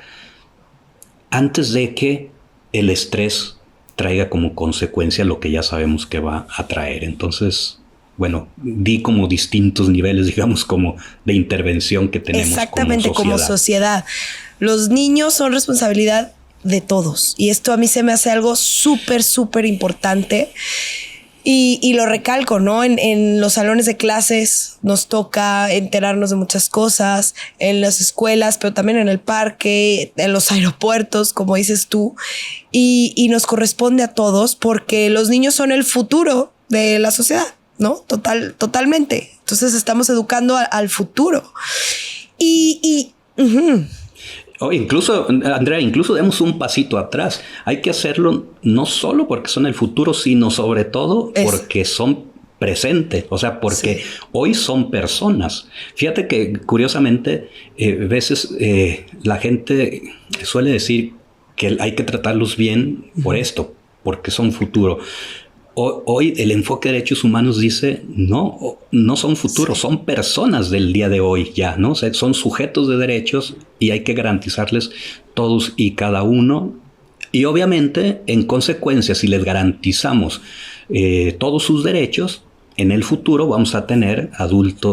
antes de que el estrés traiga como consecuencia lo que ya sabemos que va a traer. Entonces, bueno, di como distintos niveles, digamos, como de intervención que tenemos. Exactamente, como sociedad. Los niños son responsabilidad de todos. Y esto a mí se me hace algo súper, súper importante. Y lo recalco, ¿no? En los salones de clases nos toca enterarnos de muchas cosas, en las escuelas, pero también en el parque, en los aeropuertos, como dices tú. Y nos corresponde a todos, porque los niños son el futuro de la sociedad, ¿no? Totalmente. Entonces estamos educando al futuro. O incluso, Andrea, demos un pasito atrás. Hay que hacerlo no solo porque son el futuro, sino sobre todo porque son presente, o sea, porque hoy son personas. Fíjate que curiosamente, veces la gente suele decir que hay que tratarlos bien por esto, porque son futuro. Hoy el enfoque de derechos humanos dice no son futuros, son personas del día de hoy ya, ¿no? O sea, son sujetos de derechos y hay que garantizarles todos y cada uno. Y obviamente, en consecuencia, si les garantizamos todos sus derechos, en el futuro vamos a tener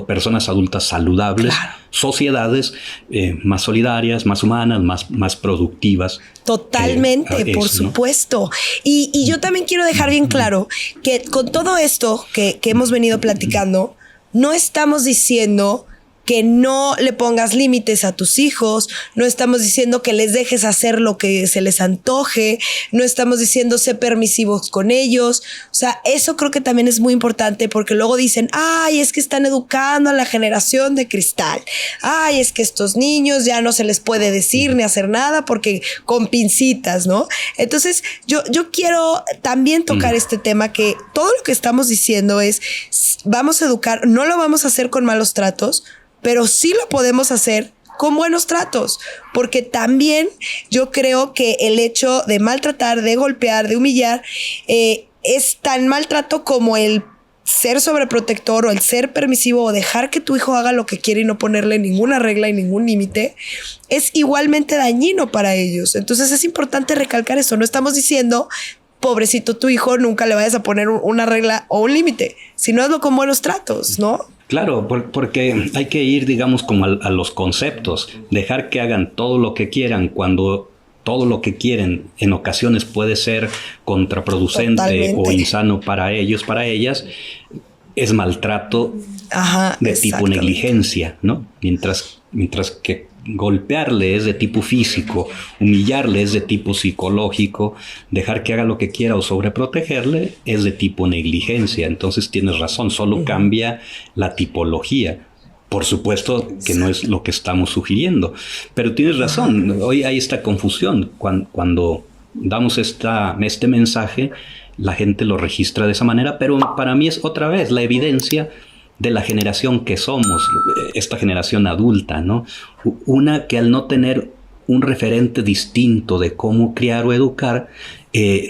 personas adultas saludables, claro, sociedades más solidarias, más humanas, más productivas. Totalmente, por supuesto. ¿No? Y yo también quiero dejar bien claro que con todo esto que hemos venido platicando, no estamos diciendo que no le pongas límites a tus hijos, no estamos diciendo que les dejes hacer lo que se les antoje, no estamos diciendo sé permisivos con ellos. O sea, eso creo que también es muy importante, porque luego dicen, ay, es que están educando a la generación de cristal. Ay, es que estos niños ya no se les puede decir ni hacer nada porque con pincitas, ¿no? Entonces, yo quiero también tocar este tema, que todo lo que estamos diciendo es, vamos a educar, no lo vamos a hacer con malos tratos, pero sí lo podemos hacer con buenos tratos, porque también yo creo que el hecho de maltratar, de golpear, de humillar, es tan maltrato como el ser sobreprotector o el ser permisivo o dejar que tu hijo haga lo que quiere y no ponerle ninguna regla y ningún límite, es igualmente dañino para ellos. Entonces es importante recalcar eso. No estamos diciendo, pobrecito tu hijo, nunca le vayas a poner una regla o un límite, sino hazlo con buenos tratos, ¿no? Claro, porque hay que ir, digamos, como a los conceptos, dejar que hagan todo lo que quieran cuando todo lo que quieren en ocasiones puede ser contraproducente. Totalmente. O insano para ellos, para ellas, es maltrato de tipo negligencia, ¿no? Mientras que golpearle es de tipo físico, humillarle es de tipo psicológico, dejar que haga lo que quiera o sobreprotegerle es de tipo negligencia. Entonces tienes razón, solo cambia la tipología. Por supuesto que no es lo que estamos sugiriendo, pero tienes razón. Hoy hay esta confusión. Cuando damos este mensaje, la gente lo registra de esa manera, pero para mí es otra vez la evidencia de la generación que somos, esta generación adulta, ¿no? Una que al no tener un referente distinto de cómo criar o educar,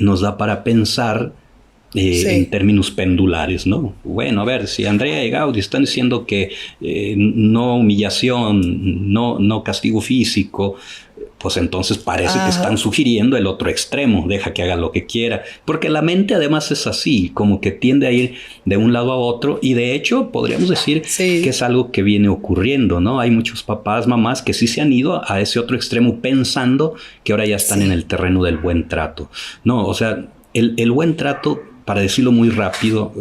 nos da para pensar en términos pendulares, ¿no? Bueno, a ver, si Andrea y Gaudí están diciendo que no humillación, no castigo físico, pues entonces parece que están sugiriendo el otro extremo, deja que haga lo que quiera, porque la mente además es así, como que tiende a ir de un lado a otro, y de hecho podríamos decir que es algo que viene ocurriendo, ¿no? Hay muchos papás, mamás que sí se han ido a ese otro extremo pensando que ahora ya están en el terreno del buen trato. No, o sea, el buen trato, para decirlo muy rápido,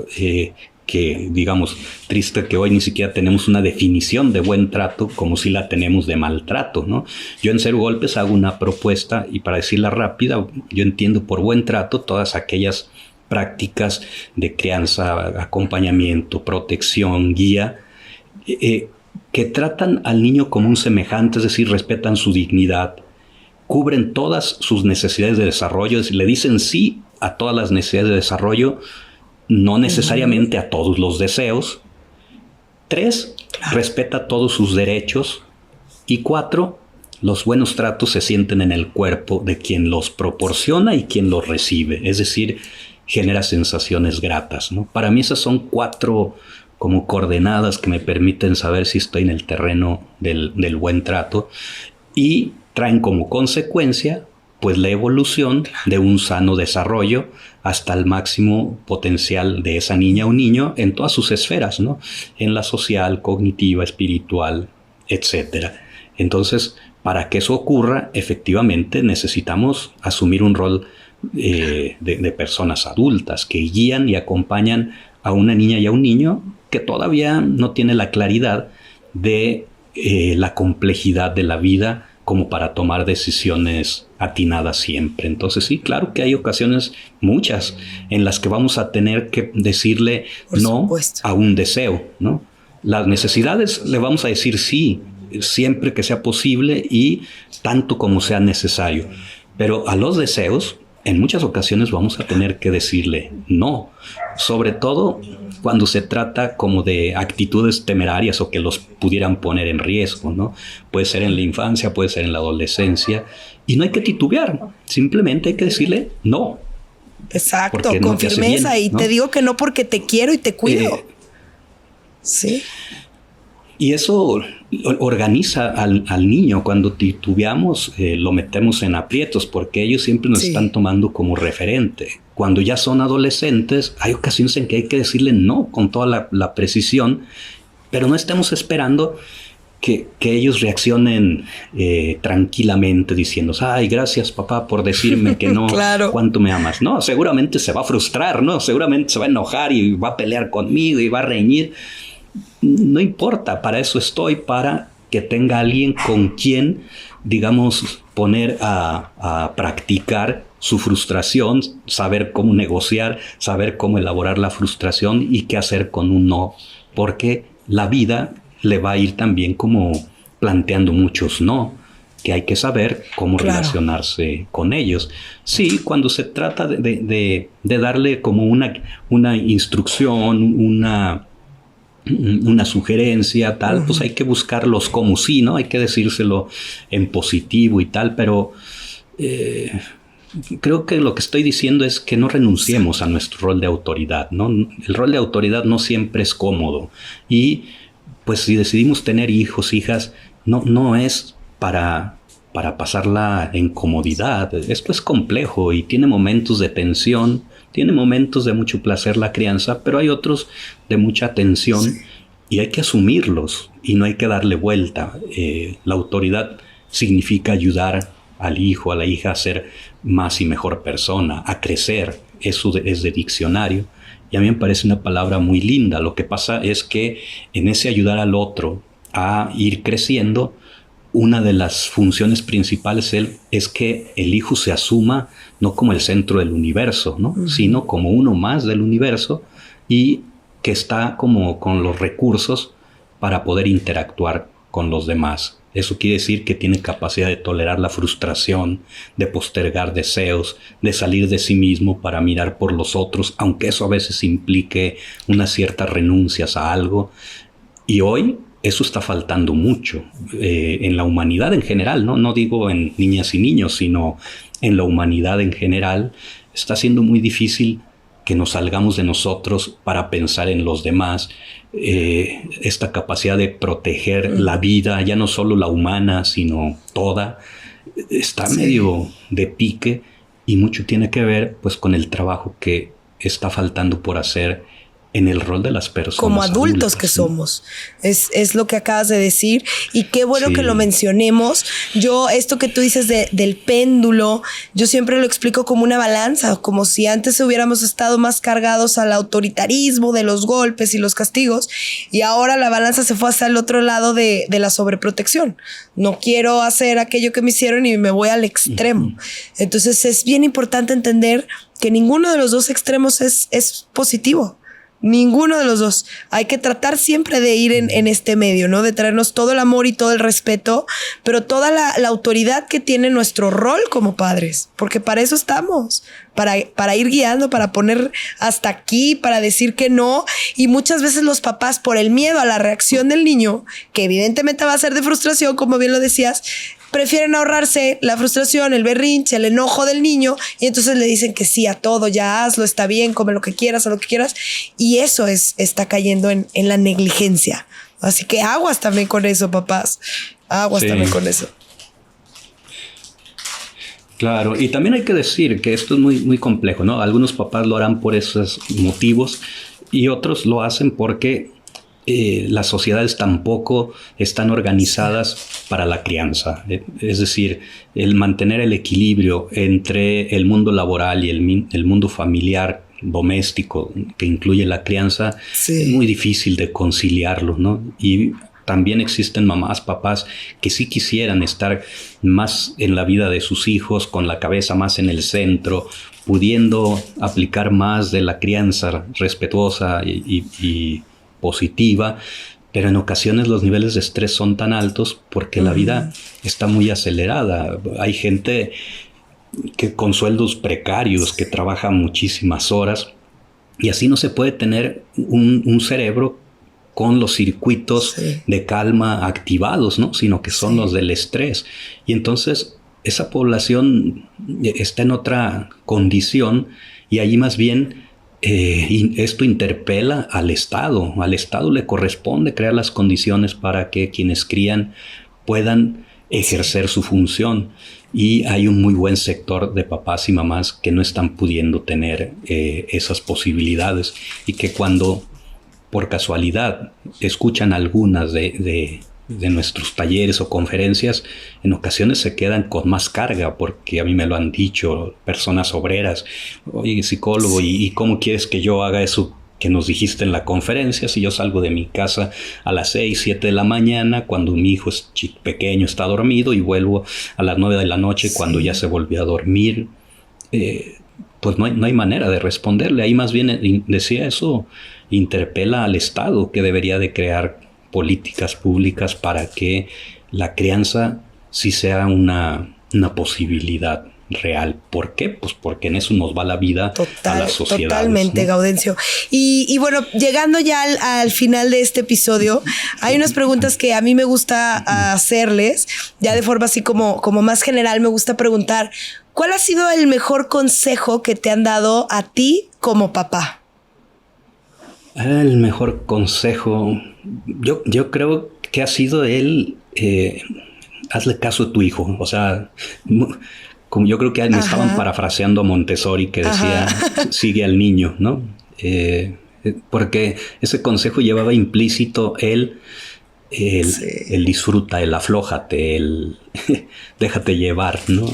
que digamos, triste que hoy ni siquiera tenemos una definición de buen trato como si la tenemos de maltrato, ¿no? Yo en Cero Golpes hago una propuesta, y para decirla rápida, yo entiendo por buen trato todas aquellas prácticas de crianza, acompañamiento, protección, guía, que tratan al niño como un semejante, es decir, respetan su dignidad, cubren todas sus necesidades de desarrollo, le dicen sí a todas las necesidades de desarrollo, no necesariamente a todos los deseos. 3, respeta todos sus derechos. Y 4, los buenos tratos se sienten en el cuerpo de quien los proporciona y quien los recibe. Es decir, genera sensaciones gratas, ¿no? Para mí esas son 4 como coordenadas que me permiten saber si estoy en el terreno del buen trato, y traen como consecuencia pues la evolución de un sano desarrollo hasta el máximo potencial de esa niña o niño en todas sus esferas, ¿no? En la social, cognitiva, espiritual, etc. Entonces, para que eso ocurra, efectivamente necesitamos asumir un rol de personas adultas que guían y acompañan a una niña y a un niño que todavía no tiene la claridad de la complejidad de la vida como para tomar decisiones atinadas siempre. Entonces sí, claro que hay ocasiones, muchas, en las que vamos a tener que decirle no a un deseo, ¿no? Las necesidades le vamos a decir sí, siempre que sea posible y tanto como sea necesario. Pero a los deseos, en muchas ocasiones vamos a tener que decirle no, sobre todo cuando se trata como de actitudes temerarias o que los pudieran poner en riesgo, ¿no? Puede ser en la infancia, puede ser en la adolescencia, y no hay que titubear, simplemente hay que decirle no. Exacto, con firmeza, bien, ¿no? Y te digo que no porque te quiero y te cuido. Sí. Y eso organiza al niño. Cuando titubeamos, lo metemos en aprietos porque ellos siempre nos están tomando como referente. Cuando ya son adolescentes, hay ocasiones en que hay que decirle no con toda la precisión, pero no estemos esperando que ellos reaccionen tranquilamente diciendo, ay, gracias papá por decirme que no, claro. ¿Cuánto me amas? No, seguramente se va a frustrar, ¿no? Seguramente se va a enojar y va a pelear conmigo y va a reñir. No importa, para eso estoy, para que tenga alguien con quien, digamos, poner a practicar su frustración, saber cómo negociar, saber cómo elaborar la frustración y qué hacer con un no, porque la vida le va a ir también como planteando muchos no, que hay que saber cómo relacionarse con ellos. Sí, cuando se trata de darle como una instrucción, una sugerencia, tal, pues hay que buscarlos como sí, ¿no? Hay que decírselo en positivo y tal, pero creo que lo que estoy diciendo es que no renunciemos a nuestro rol de autoridad, ¿no? El rol de autoridad no siempre es cómodo, y pues si decidimos tener hijos, hijas, no es para pasarla en comodidad. Esto es complejo y tiene momentos de tensión, tiene momentos de mucho placer la crianza, pero hay otros de mucha tensión y hay que asumirlos y no hay que darle vuelta. La autoridad significa ayudar al hijo, a la hija a ser más y mejor persona, a crecer. Eso es de diccionario y a mí me parece una palabra muy linda. Lo que pasa es que en ese ayudar al otro a ir creciendo, una de las funciones principales es que el hijo se asuma no como el centro del universo, ¿no? Sino como uno más del universo y que está como con los recursos para poder interactuar con los demás. Eso quiere decir que tiene capacidad de tolerar la frustración, de postergar deseos, de salir de sí mismo para mirar por los otros, aunque eso a veces implique unas ciertas renuncias a algo. Y hoy eso está faltando mucho en la humanidad en general, ¿no? No digo en niñas y niños, sino en la humanidad en general. Está siendo muy difícil que nos salgamos de nosotros para pensar en los demás, esta capacidad de proteger la vida, ya no solo la humana, sino toda, está medio de pique, y mucho tiene que ver pues con el trabajo que está faltando por hacer en el rol de las personas como adultos que somos. Es lo que acabas de decir, y qué bueno que lo mencionemos. Yo, esto que tú dices del péndulo, yo siempre lo explico como una balanza, como si antes hubiéramos estado más cargados al autoritarismo de los golpes y los castigos, y ahora la balanza se fue hacia el otro lado de la sobreprotección. No quiero hacer aquello que me hicieron y me voy al extremo. Entonces es bien importante entender que ninguno de los dos extremos es positivo. Ninguno de los dos. Hay que tratar siempre de ir en este medio, ¿no? De traernos todo el amor y todo el respeto, pero toda la autoridad que tiene nuestro rol como padres, porque para eso estamos, para ir guiando, para poner hasta aquí, para decir que no. Y muchas veces los papás, por el miedo a la reacción del niño, que evidentemente va a ser de frustración, como bien lo decías, prefieren ahorrarse la frustración, el berrinche, el enojo del niño, y entonces le dicen que sí a todo, ya hazlo, está bien, come lo que quieras, haz lo que quieras, y eso está cayendo en la negligencia. Así que aguas también con eso, papás. Aguas también con eso. Claro, y también hay que decir que esto es muy, muy complejo, ¿no? Algunos papás lo harán por esos motivos y otros lo hacen porque las sociedades tampoco están organizadas para la crianza. Es decir, el mantener el equilibrio entre el mundo laboral y el mundo familiar, doméstico, que incluye la crianza, es muy difícil de conciliarlo, ¿no? Y también existen mamás, papás que sí quisieran estar más en la vida de sus hijos, con la cabeza más en el centro, pudiendo aplicar más de la crianza respetuosa y positiva, pero en ocasiones los niveles de estrés son tan altos porque la vida está muy acelerada. Hay gente que con sueldos precarios, que trabaja muchísimas horas, y así no se puede tener un cerebro con los circuitos de calma activados, ¿no? Sino que son los del estrés. Y entonces esa población está en otra condición, y allí más bien esto interpela al Estado. Al Estado le corresponde crear las condiciones para que quienes crían puedan ejercer su función. Y hay un muy buen sector de papás y mamás que no están pudiendo tener esas posibilidades, y que cuando por casualidad escuchan algunas de nuestros talleres o conferencias, en ocasiones se quedan con más carga, porque a mí me lo han dicho personas obreras: oye, psicólogo, ¿y cómo quieres que yo haga eso que nos dijiste en la conferencia si yo salgo de mi casa a las 6, 7 de la mañana cuando mi hijo es pequeño, está dormido, y vuelvo a las 9 de la noche cuando ya se volvió a dormir? Pues no hay manera de responderle. Ahí más bien decía eso, interpela al Estado, que debería de crear políticas públicas para que la crianza sí sea una posibilidad real. ¿Por qué? Pues porque en eso nos va la vida a la sociedad. Totalmente, ¿no? Gaudencio. Y bueno, llegando ya al final de este episodio, hay unas preguntas que a mí me gusta hacerles, ya de forma así como más general. Me gusta preguntar: ¿cuál ha sido el mejor consejo que te han dado a ti como papá? El mejor consejo, yo creo que ha sido hazle caso a tu hijo. O sea, como yo creo que me estaban parafraseando a Montessori, que decía, sigue al niño, ¿no? Porque ese consejo llevaba implícito el disfruta, el aflójate, el déjate llevar, ¿no?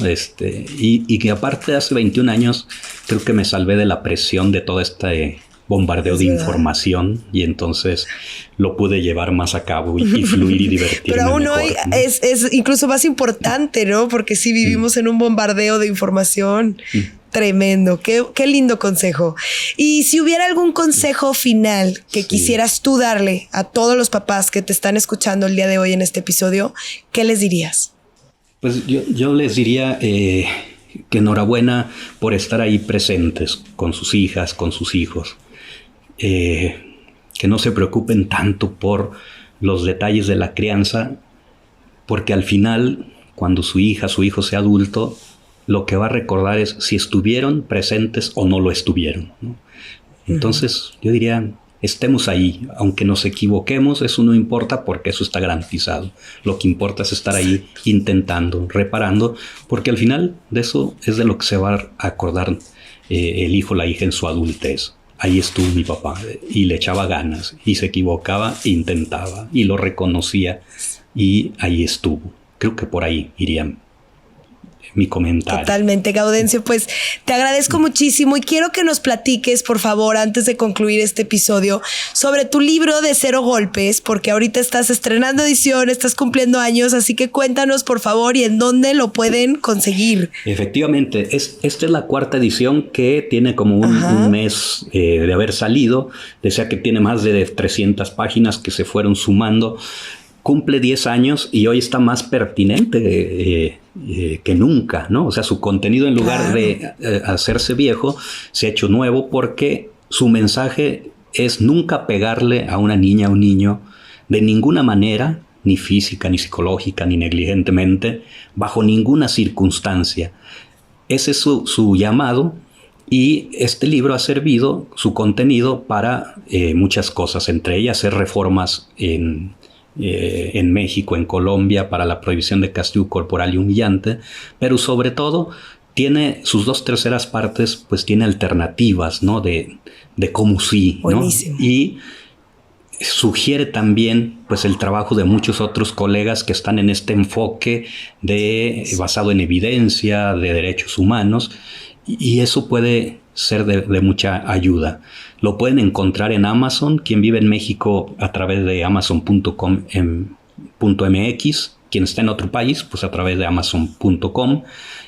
Y que aparte hace 21 años creo que me salvé de la presión de todo este bombardeo de información, y entonces lo pude llevar más a cabo y fluir y divertirme. Pero aún mejor, hoy, ¿no? es incluso más importante, ¿no? Porque sí vivimos en un bombardeo de información tremendo. Qué lindo consejo. Y si hubiera algún consejo final que quisieras tú darle a todos los papás que te están escuchando el día de hoy en este episodio, ¿qué les dirías? Pues yo les diría que enhorabuena por estar ahí presentes con sus hijas, con sus hijos. Que no se preocupen tanto por los detalles de la crianza, porque al final, cuando su hija, su hijo sea adulto, lo que va a recordar es si estuvieron presentes o no lo estuvieron, ¿no? Entonces, yo diría, estemos ahí, aunque nos equivoquemos, eso no importa porque eso está garantizado. Lo que importa es estar ahí intentando, reparando, porque al final de eso es de lo que se va a acordar el hijo, la hija en su adultez. Ahí estuvo mi papá y le echaba ganas y se equivocaba, intentaba y lo reconocía y ahí estuvo. Creo que por ahí iría mi comentario. Totalmente, Gaudencio. Pues te agradezco muchísimo y quiero que nos platiques, por favor, antes de concluir este episodio, sobre tu libro de 0 golpes, porque ahorita estás estrenando edición, estás cumpliendo años, así que cuéntanos, por favor, y en dónde lo pueden conseguir. Efectivamente, esta es la 4ª edición que tiene como un mes de haber salido. Desea que tiene más de 300 páginas que se fueron sumando. Cumple 10 años y hoy está más pertinente que nunca, ¿no? O sea, su contenido, en lugar de hacerse viejo, se ha hecho nuevo porque su mensaje es nunca pegarle a una niña o un niño de ninguna manera, ni física, ni psicológica, ni negligentemente, bajo ninguna circunstancia. Ese es su llamado. Y este libro ha servido, su contenido, para muchas cosas, entre ellas hacer reformas en México, en Colombia, para la prohibición de castigo corporal y humillante, pero sobre todo tiene sus 2/3 partes, pues tiene alternativas, ¿no? De cómo sí, ¿no? Buenísimo. Y sugiere también, pues, el trabajo de muchos otros colegas que están en este enfoque basado en evidencia, de derechos humanos, y eso puede ser de mucha ayuda. Lo pueden encontrar en Amazon. Quien vive en México, a través de amazon.com.mx. Quien está en otro país, pues a través de amazon.com.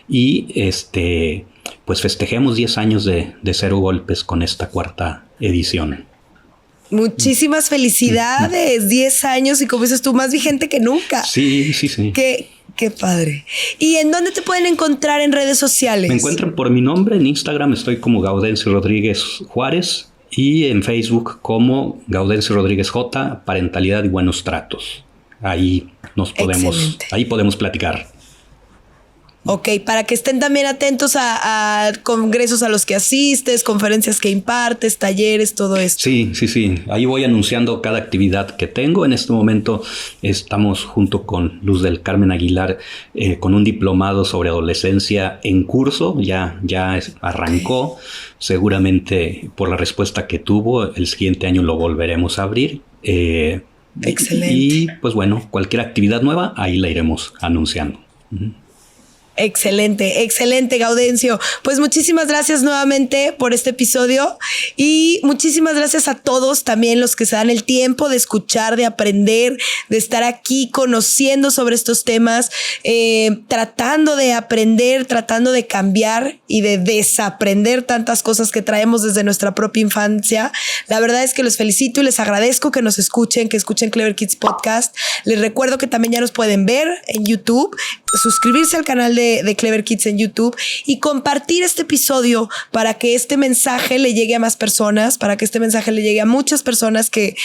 Y pues festejemos 10 años de 0 golpes con esta 4ª edición. Muchísimas felicidades, 10 años y, como dices tú, más vigente que nunca. Sí. Qué padre. ¿Y en dónde te pueden encontrar en redes sociales? Me encuentran por mi nombre. En Instagram estoy como Gaudencio Rodríguez Juárez y en Facebook como Gaudencio Rodríguez J, Parentalidad y Buenos Tratos. Ahí podemos platicar. Ok, para que estén también atentos a congresos a los que asistes, conferencias que impartes, talleres, todo esto. Sí. Ahí voy anunciando cada actividad que tengo. En este momento estamos junto con Luz del Carmen Aguilar con un diplomado sobre adolescencia en curso. Ya arrancó. Seguramente por la respuesta que tuvo, el siguiente año lo volveremos a abrir. Excelente. Y pues bueno, cualquier actividad nueva, ahí la iremos anunciando. Excelente, Gaudencio. Pues muchísimas gracias nuevamente por este episodio y muchísimas gracias a todos también los que se dan el tiempo de escuchar, de aprender, de estar aquí conociendo sobre estos temas, tratando de aprender, tratando de cambiar y de desaprender tantas cosas que traemos desde nuestra propia infancia. La verdad es que los felicito y les agradezco que nos escuchen, que escuchen Clever Kids Podcast. Les recuerdo que también ya nos pueden ver en YouTube, suscribirse al canal de Clever Kids en YouTube y compartir este episodio para que este mensaje le llegue a más personas, para que este mensaje le llegue a muchas personas que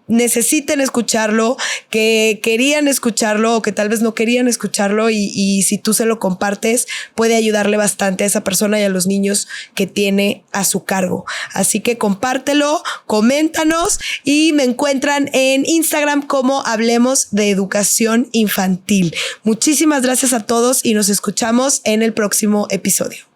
necesiten escucharlo, que querían escucharlo o que tal vez no querían escucharlo y si tú se lo compartes puede ayudarle bastante a esa persona y a los niños que tiene a su cargo. Así que compártelo, coméntanos y me encuentran en Instagram como Hablemos de Educación Infantil. Muchísimas gracias a todos y nos escuchamos en el próximo episodio.